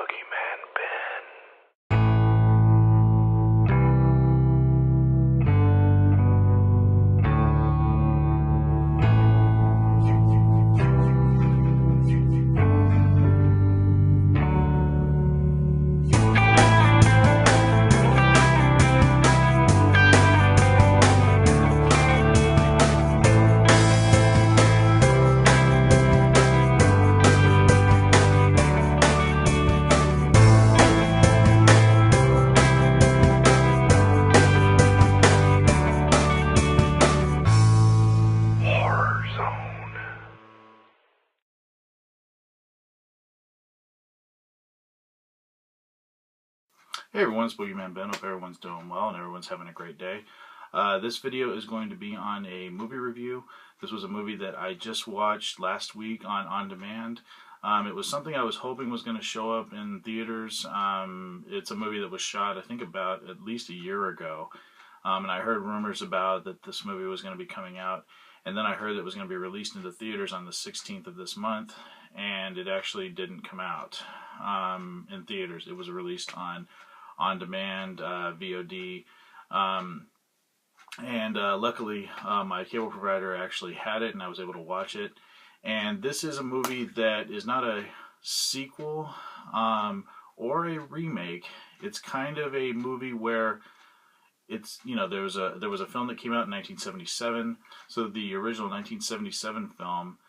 Boogeyman Ben. Hey everyone, it's Boogeyman Ben. Hope everyone's doing well and everyone's having a great day. This video is going to be on a movie review. This was a movie that I just watched last week on demand. It was something I was hoping was going to show up in theaters. It's a movie that was shot, I think, about at least a year ago. And I heard rumors about that this movie was going to be coming out. And then I heard that it was going to be released into theaters on the 16th of this month. And it actually didn't come out in theaters. It was released on demand, VOD, and luckily my cable provider actually had it and I was able to watch it. And this is a movie that is not a sequel or a remake. It's kind of a movie where it's, you know, there was a film that came out in 1977, so the original 1977 film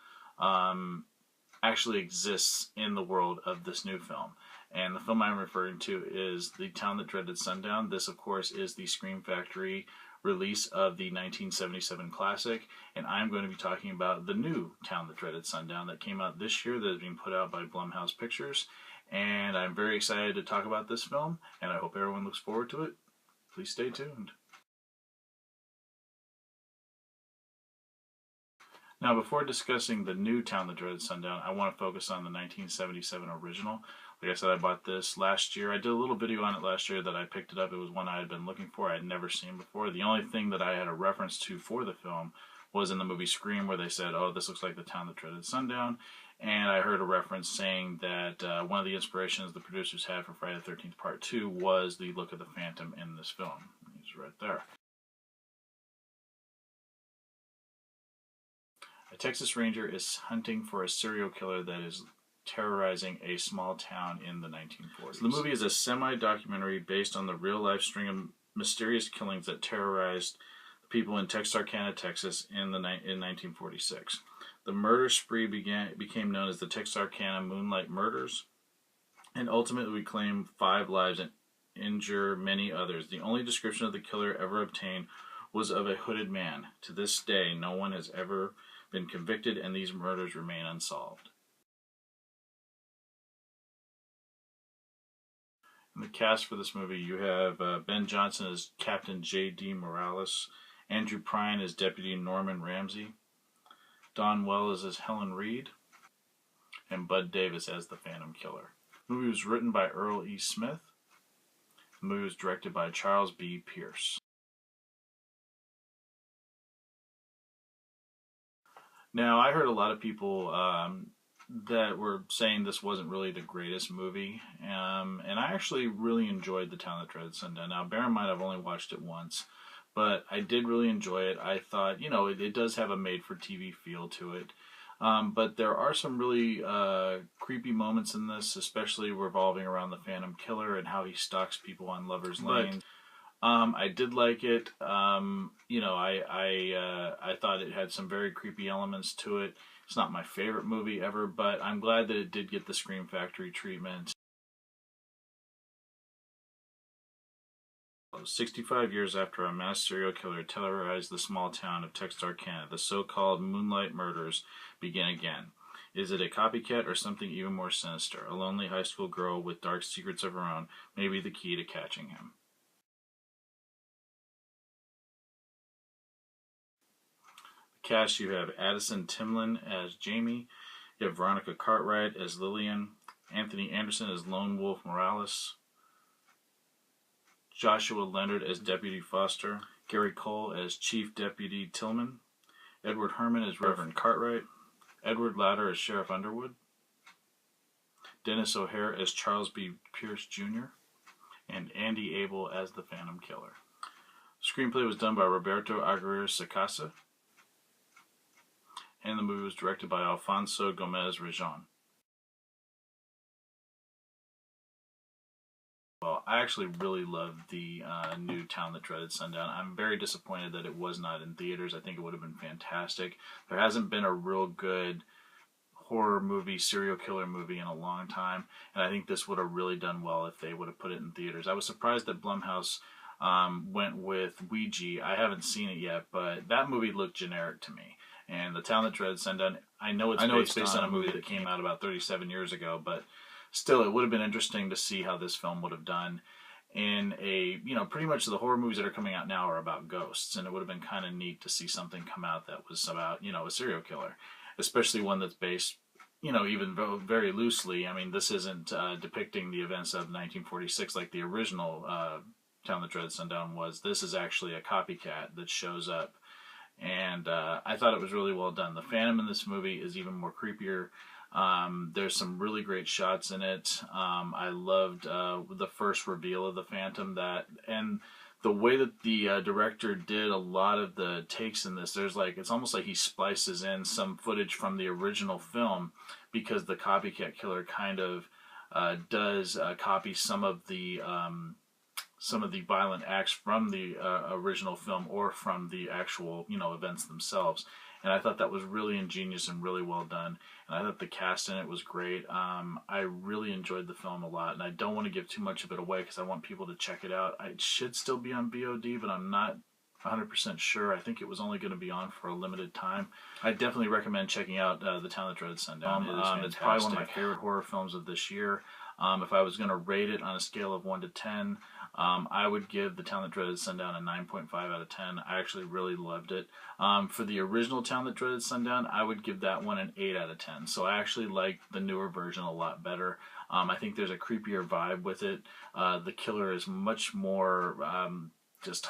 actually exists in the world of this new film. And the film I'm referring to is The Town That Dreaded Sundown. This, of course, is the Scream Factory release of the 1977 classic. And I'm going to be talking about the new Town That Dreaded Sundown that came out this year, that is being put out by Blumhouse Pictures. And I'm very excited to talk about this film, and I hope everyone looks forward to it. Please stay tuned. Now, before discussing the new Town That Dreaded Sundown, I want to focus on the 1977 original. Like I said, I bought this last year. I did a little video on it last year that I picked it up. It was one I had been looking for. I had never seen before. The only thing that I had a reference to for the film was in the movie Scream, where they said, oh, this looks like the Town That Dreaded Sundown. And I heard a reference saying that one of the inspirations the producers had for Friday the 13th Part 2 was the look of the Phantom in this film. He's right there. A Texas Ranger is hunting for a serial killer that is terrorizing a small town in the 1940s. So the movie is a semi-documentary based on the real-life string of mysterious killings that terrorized the people in Texarkana, Texas in 1946. The murder spree became known as the Texarkana Moonlight Murders, and ultimately claimed 5 lives and injured many others. The only description of the killer ever obtained was of a hooded man. To this day, no one has ever been convicted, and these murders remain unsolved. In the cast for this movie, you have Ben Johnson as Captain J.D. Morales, Andrew Prine as Deputy Norman Ramsey, Dawn Wells as Helen Reed, and Bud Davis as the Phantom Killer. The movie was written by Earl E. Smith. The movie was directed by Charles B. Pierce. Now, I heard a lot of people that were saying this wasn't really the greatest movie, and I actually really enjoyed The Town That Dreaded Sundown. Now, bear in mind, I've only watched it once, but I did really enjoy it. I thought, you know, it does have a made-for-TV feel to it, but there are some really creepy moments in this, especially revolving around the Phantom Killer and how he stalks people on Lover's Lane. I did like it. You know, I thought it had some very creepy elements to it. It's not my favorite movie ever, but I'm glad that it did get the Scream Factory treatment. 65 years after a mass serial killer terrorized the small town of Texarkana, the so-called Moonlight Murders begin again. Is it a copycat or something even more sinister? A lonely high school girl with dark secrets of her own may be the key to catching him. Cast, you have Addison Timlin as Jamie, you have Veronica Cartwright as Lillian, Anthony Anderson as Lone Wolf Morales, Joshua Leonard as Deputy Foster, Gary Cole as Chief Deputy Tillman, Edward Herman as Reverend Cartwright, Edward Lauder as Sheriff Underwood, Dennis O'Hare as Charles B. Pierce Jr., and Andy Abel as the Phantom Killer. Screenplay was done by Roberto Aguirre-Sacasa, and the movie was directed by Alfonso Gomez-Rejon. Well, I actually really loved the new Town That Dreaded Sundown. I'm very disappointed that it was not in theaters. I think it would have been fantastic. There hasn't been a real good horror movie, serial killer movie in a long time, and I think this would have really done well if they would have put it in theaters. I was surprised that Blumhouse went with Ouija. I haven't seen it yet, but that movie looked generic to me. And The Town That Dreaded Sundown, I know it's based on a movie that came out about 37 years ago, but still, it would have been interesting to see how this film would have done in a, pretty much the horror movies that are coming out now are about ghosts, and it would have been kind of neat to see something come out that was about, a serial killer, especially one that's based, even very loosely. I mean, this isn't depicting the events of 1946 like the original Town That Dreaded Sundown was. This is actually a copycat that shows up, and I thought it was really well done. The Phantom in this movie is even more creepier. There's some really great shots in it. I loved the first reveal of the Phantom, and the way that the director did a lot of the takes in this. It's almost like he splices in some footage from the original film, because the copycat killer kind of does copy some of the violent acts from the original film or from the actual events themselves. And I thought that was really ingenious and really well done. And I thought the cast in it was great. I really enjoyed the film a lot. And I don't want to give too much of it away because I want people to check it out. It should still be on VOD, but I'm not 100% sure. I think it was only going to be on for a limited time. I definitely recommend checking out The Town That Dreaded Sundown. It's probably one of my favorite horror films of this year. If I was going to rate it on a scale of 1 to 10, I would give The Town That Dreaded Sundown a 9.5 out of 10. I actually really loved it. For the original Town That Dreaded Sundown, I would give that one an 8 out of 10. So I actually like the newer version a lot better. I think there's a creepier vibe with it. The killer is much more... it's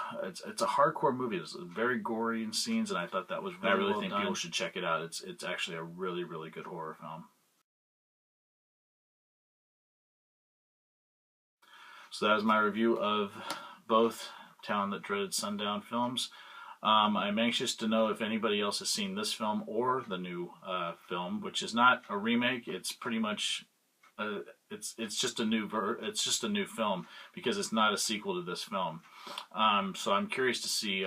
a hardcore movie. It's very gory in scenes, and I thought that was really well done. I really think people should check it out. It's actually a really, really good horror film. So that is my review of both Town That Dreaded Sundown films. I'm anxious to know if anybody else has seen this film or the new film, which is not a remake. It's pretty much it's just a new film because it's not a sequel to this film. So I'm curious to see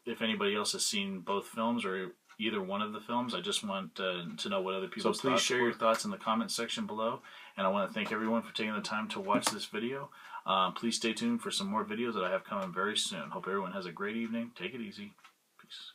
if anybody else has seen both films or either one of the films. I just want to know what other people's thoughts were. So please share your thoughts in the comment section below. And I want to thank everyone for taking the time to watch this video. Please stay tuned for some more videos that I have coming very soon. Hope everyone has a great evening. Take it easy. Peace.